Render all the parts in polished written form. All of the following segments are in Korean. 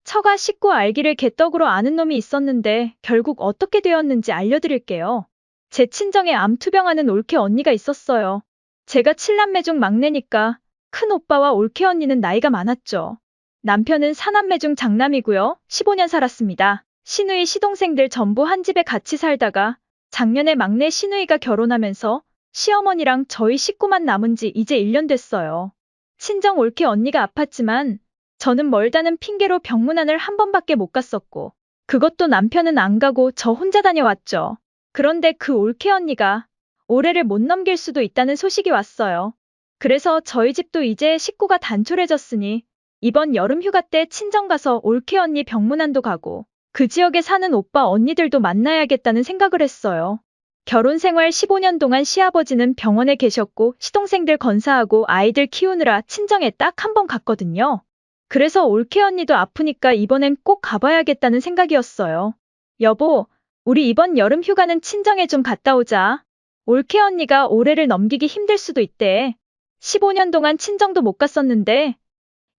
처가 식구 알기를 개떡으로 아는 놈이 있었는데 결국 어떻게 되었는지 알려드릴게요. 제 친정에 암투병하는 올케 언니가 있었어요. 제가 칠남매 중 막내니까 큰 오빠와 올케 언니는 나이가 많았죠. 남편은 사남매 중 장남이고요. 15년 살았습니다. 시누이 시동생들 전부 한 집에 같이 살다가 작년에 막내 시누이가 결혼하면서 시어머니랑 저희 식구만 남은 지 이제 1년 됐어요. 친정 올케 언니가 아팠지만 저는 멀다는 핑계로 병문안을 한 번밖에 못 갔었고 그것도 남편은 안 가고 저 혼자 다녀왔죠. 그런데 그 올케 언니가 올해를 못 넘길 수도 있다는 소식이 왔어요. 그래서 저희 집도 이제 식구가 단촐해졌으니 이번 여름 휴가 때 친정 가서 올케 언니 병문안도 가고 그 지역에 사는 오빠 언니들도 만나야겠다는 생각을 했어요. 결혼 생활 15년 동안 시아버지는 병원에 계셨고 시동생들 건사하고 아이들 키우느라 친정에 딱 한 번 갔거든요. 그래서 올케 언니도 아프니까 이번엔 꼭 가봐야겠다는 생각이었어요. 여보, 우리 이번 여름 휴가는 친정에 좀 갔다 오자. 올케 언니가 올해를 넘기기 힘들 수도 있대. 15년 동안 친정도 못 갔었는데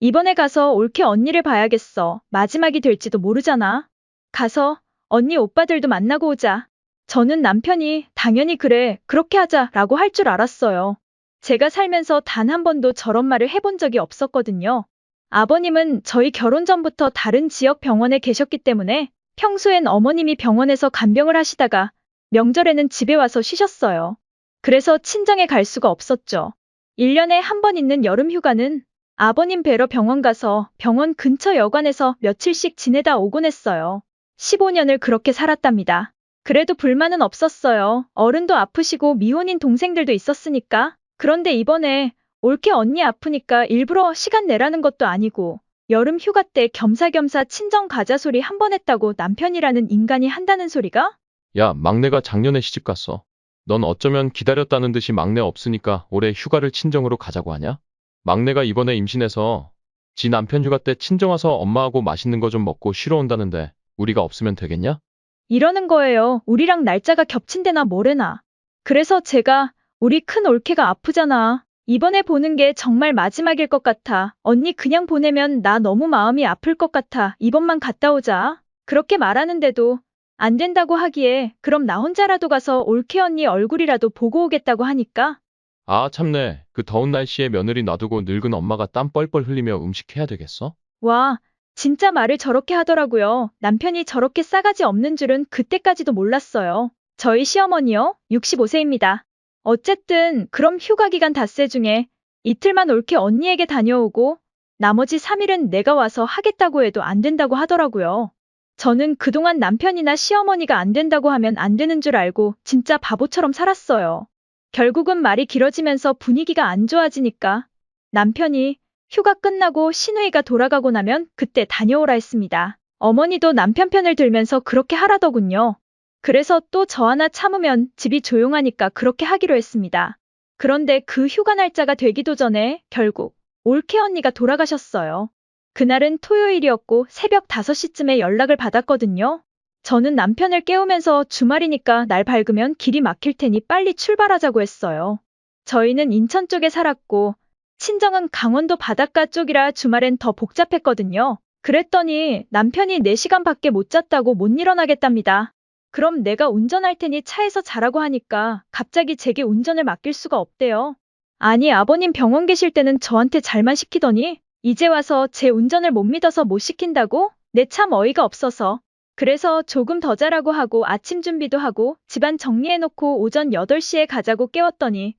이번에 가서 올케 언니를 봐야겠어. 마지막이 될지도 모르잖아. 가서 언니 오빠들도 만나고 오자. 저는 남편이 당연히 그래, 그렇게 하자라고 할 줄 알았어요. 제가 살면서 단 한 번도 저런 말을 해본 적이 없었거든요. 아버님은 저희 결혼 전부터 다른 지역 병원에 계셨기 때문에 평소엔 어머님이 병원에서 간병을 하시다가 명절에는 집에 와서 쉬셨어요. 그래서 친정에 갈 수가 없었죠. 1년에 한 번 있는 여름 휴가는 아버님 뵈러 병원 가서 병원 근처 여관에서 며칠씩 지내다 오곤 했어요. 15년을 그렇게 살았답니다. 그래도 불만은 없었어요. 어른도 아프시고 미혼인 동생들도 있었으니까. 그런데 이번에 올케 언니 아프니까 일부러 시간 내라는 것도 아니고 여름 휴가 때 겸사겸사 친정 가자 소리 한 번 했다고 남편이라는 인간이 한다는 소리가? 야, 막내가 작년에 시집 갔어. 넌 어쩌면 기다렸다는 듯이 막내 없으니까 올해 휴가를 친정으로 가자고 하냐? 막내가 이번에 임신해서 지 남편 휴가 때 친정 와서 엄마하고 맛있는 거 좀 먹고 쉬러 온다는데 우리가 없으면 되겠냐? 이러는 거예요. 우리랑 날짜가 겹친데나 뭐래나. 그래서 제가 우리 큰 올케가 아프잖아. 이번에 보는 게 정말 마지막일 것 같아. 언니 그냥 보내면 나 너무 마음이 아플 것 같아. 이번만 갔다 오자. 그렇게 말하는데도 안 된다고 하기에 그럼 나 혼자라도 가서 올케 언니 얼굴이라도 보고 오겠다고 하니까 아, 참네. 그 더운 날씨에 며느리 놔두고 늙은 엄마가 땀 뻘뻘 흘리며 음식해야 되겠어? 와, 진짜 말을 저렇게 하더라고요. 남편이 저렇게 싸가지 없는 줄은 그때까지도 몰랐어요. 저희 시어머니요, 65세입니다. 어쨌든 그럼 휴가 기간 닷새 중에 이틀만 올케 언니에게 다녀오고 나머지 3일은 내가 와서 하겠다고 해도 안 된다고 하더라고요. 저는 그동안 남편이나 시어머니가 안 된다고 하면 안 되는 줄 알고 진짜 바보처럼 살았어요. 결국은 말이 길어지면서 분위기가 안 좋아지니까 남편이 휴가 끝나고 시누이가 돌아가고 나면 그때 다녀오라 했습니다. 어머니도 남편 편을 들면서 그렇게 하라더군요. 그래서 또 저 하나 참으면 집이 조용하니까 그렇게 하기로 했습니다. 그런데 그 휴가 날짜가 되기도 전에 결국 올케 언니가 돌아가셨어요. 그날은 토요일이었고 새벽 5시쯤에 연락을 받았거든요. 저는 남편을 깨우면서 주말이니까 날 밝으면 길이 막힐 테니 빨리 출발하자고 했어요. 저희는 인천 쪽에 살았고 친정은 강원도 바닷가 쪽이라 주말엔 더 복잡했거든요. 그랬더니 남편이 4시간밖에 못 잤다고 못 일어나겠답니다. 그럼 내가 운전할 테니 차에서 자라고 하니까 갑자기 제게 운전을 맡길 수가 없대요. 아니 아버님 병원 계실 때는 저한테 잘만 시키더니 이제 와서 제 운전을 못 믿어서 못 시킨다고? 내 참 어이가 없어서. 그래서 조금 더 자라고 하고 아침 준비도 하고 집안 정리해놓고 오전 8시에 가자고 깨웠더니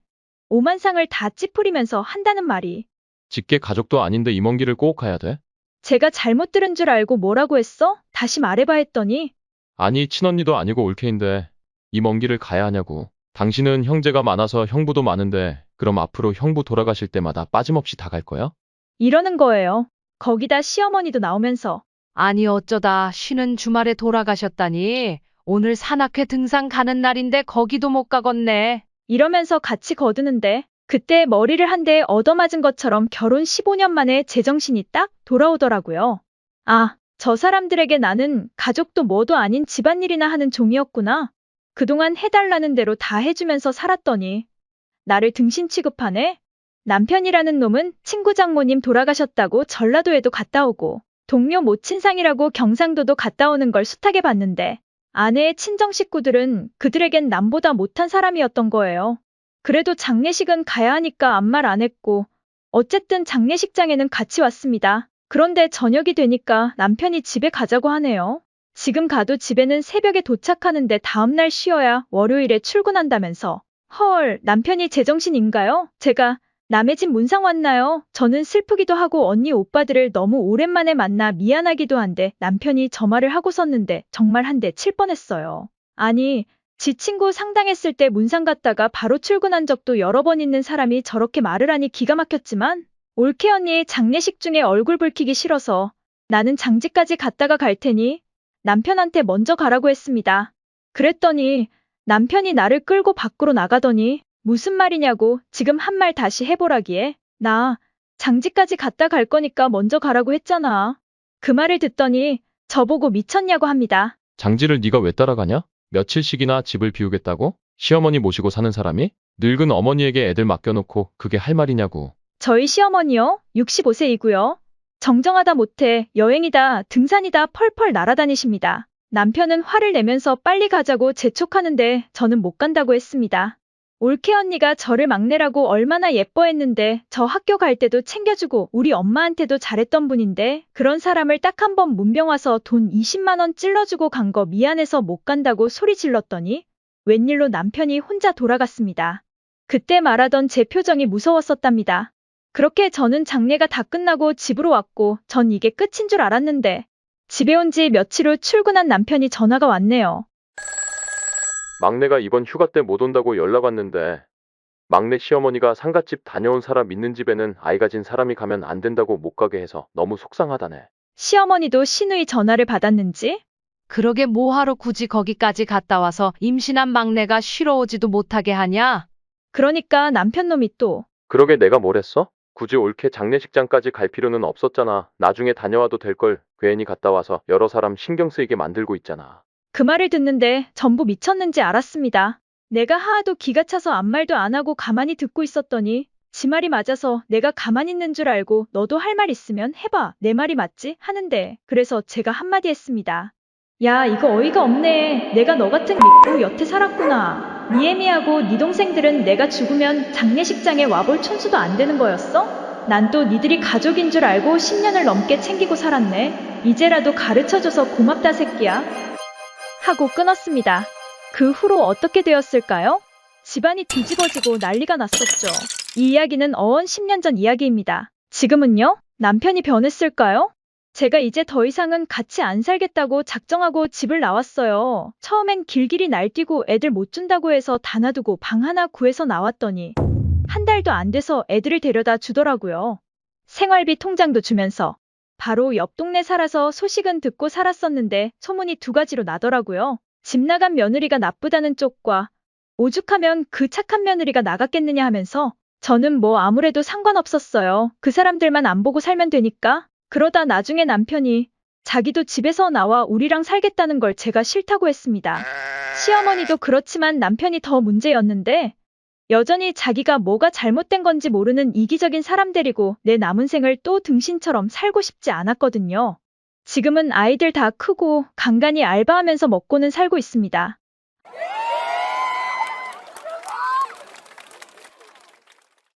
오만상을 다 찌푸리면서 한다는 말이. 직계 가족도 아닌데 이 먼 길을 꼭 가야 돼? 제가 잘못 들은 줄 알고 뭐라고 했어? 다시 말해봐 했더니 아니, 친언니도 아니고 올케인데 이 먼 길을 가야 하냐고. 당신은 형제가 많아서 형부도 많은데 그럼 앞으로 형부 돌아가실 때마다 빠짐없이 다 갈 거야? 이러는 거예요. 거기다 시어머니도 나오면서 아니 어쩌다 쉬는 주말에 돌아가셨다니. 오늘 산악회 등산 가는 날인데 거기도 못 가겠네. 이러면서 같이 거드는데 그때 머리를 한 대 얻어맞은 것처럼 결혼 15년 만에 제정신이 딱 돌아오더라고요. 아, 저 사람들에게 나는 가족도 뭐도 아닌 집안일이나 하는 종이었구나. 그동안 해달라는 대로 다 해주면서 살았더니 나를 등신 취급하네? 남편이라는 놈은 친구 장모님 돌아가셨다고 전라도에도 갔다 오고 동료 모친상이라고 경상도도 갔다 오는 걸 숱하게 봤는데 아내의 친정 식구들은 그들에겐 남보다 못한 사람이었던 거예요. 그래도 장례식은 가야 하니까 아무 말 안 했고 어쨌든 장례식장에는 같이 왔습니다. 그런데 저녁이 되니까 남편이 집에 가자고 하네요. 지금 가도 집에는 새벽에 도착하는데 다음날 쉬어야 월요일에 출근한다면서. 헐, 남편이 제정신인가요? 제가 남의 집 문상 왔나요? 저는 슬프기도 하고 언니 오빠들을 너무 오랜만에 만나 미안하기도 한데 남편이 저 말을 하고섰는데 정말 한 대 칠 뻔했어요. 아니, 지 친구 상담했을 때 문상 갔다가 바로 출근한 적도 여러 번 있는 사람이 저렇게 말을 하니 기가 막혔지만 올케 언니 장례식 중에 얼굴 붉히기 싫어서 나는 장지까지 갔다가 갈 테니 남편한테 먼저 가라고 했습니다. 그랬더니 남편이 나를 끌고 밖으로 나가더니 무슨 말이냐고 지금 한 말 다시 해보라기에 나 장지까지 갔다 갈 거니까 먼저 가라고 했잖아. 그 말을 듣더니 저보고 미쳤냐고 합니다. 장지를 네가 왜 따라가냐? 며칠씩이나 집을 비우겠다고? 시어머니 모시고 사는 사람이? 늙은 어머니에게 애들 맡겨놓고 그게 할 말이냐고. 저희 시어머니요? 65세이고요. 정정하다 못해 여행이다 등산이다 펄펄 날아다니십니다. 남편은 화를 내면서 빨리 가자고 재촉하는데 저는 못 간다고 했습니다. 올케 언니가 저를 막내라고 얼마나 예뻐했는데 저 학교 갈 때도 챙겨주고 우리 엄마한테도 잘했던 분인데 그런 사람을 딱 한 번 문병 와서 돈 20만 원 찔러주고 간 거 미안해서 못 간다고 소리 질렀더니 웬일로 남편이 혼자 돌아갔습니다. 그때 말하던 제 표정이 무서웠었답니다. 그렇게 저는 장례가 다 끝나고 집으로 왔고 전 이게 끝인 줄 알았는데 집에 온 지 며칠 후 출근한 남편이 전화가 왔네요. 막내가 이번 휴가 때 못 온다고 연락 왔는데 막내 시어머니가 상갓집 다녀온 사람 있는 집에는 아이 가진 사람이 가면 안 된다고 못 가게 해서 너무 속상하다네. 시어머니도 시누이 전화를 받았는지 그러게 뭐하러 굳이 거기까지 갔다 와서 임신한 막내가 쉬러 오지도 못하게 하냐? 그러니까 남편놈이 또 그러게 내가 뭘 했어? 굳이 올케 장례식장까지 갈 필요는 없었잖아. 나중에 다녀와도 될 걸 괜히 갔다 와서 여러 사람 신경 쓰이게 만들고 있잖아. 그 말을 듣는데 전부 미쳤는지 알았습니다. 내가 하하도 기가 차서 아무 말도 안 하고 가만히 듣고 있었더니 지 말이 맞아서 내가 가만히 있는 줄 알고 너도 할 말 있으면 해봐. 내 말이 맞지? 하는데 그래서 제가 한마디 했습니다. 야, 이거 어이가 없네. 내가 너 같은 믿고 여태 살았구나. 니애미하고 니 동생들은 내가 죽으면 장례식장에 와볼 촌수도 안 되는 거였어? 난 또 니들이 가족인 줄 알고 10년을 넘게 챙기고 살았네. 이제라도 가르쳐줘서 고맙다 새끼야. 하고 끊었습니다. 그 후로 어떻게 되었을까요? 집안이 뒤집어지고 난리가 났었죠. 이 이야기는 어언 10년 전 이야기입니다. 지금은요? 남편이 변했을까요? 제가 이제 더 이상은 같이 안 살겠다고 작정하고 집을 나왔어요. 처음엔 길길이 날뛰고 애들 못 준다고 해서 다 놔두고 방 하나 구해서 나왔더니 한 달도 안 돼서 애들을 데려다 주더라고요. 생활비 통장도 주면서. 바로 옆 동네 살아서 소식은 듣고 살았었는데 소문이 두 가지로 나더라고요. 집 나간 며느리가 나쁘다는 쪽과 오죽하면 그 착한 며느리가 나갔겠느냐 하면서 저는 뭐 아무래도 상관없었어요. 그 사람들만 안 보고 살면 되니까. 그러다 나중에 남편이 자기도 집에서 나와 우리랑 살겠다는 걸 제가 싫다고 했습니다. 시어머니도 그렇지만 남편이 더 문제였는데 여전히 자기가 뭐가 잘못된 건지 모르는 이기적인 사람 데리고 내 남은 생을 또 등신처럼 살고 싶지 않았거든요. 지금은 아이들 다 크고 간간히 알바하면서 먹고는 살고 있습니다.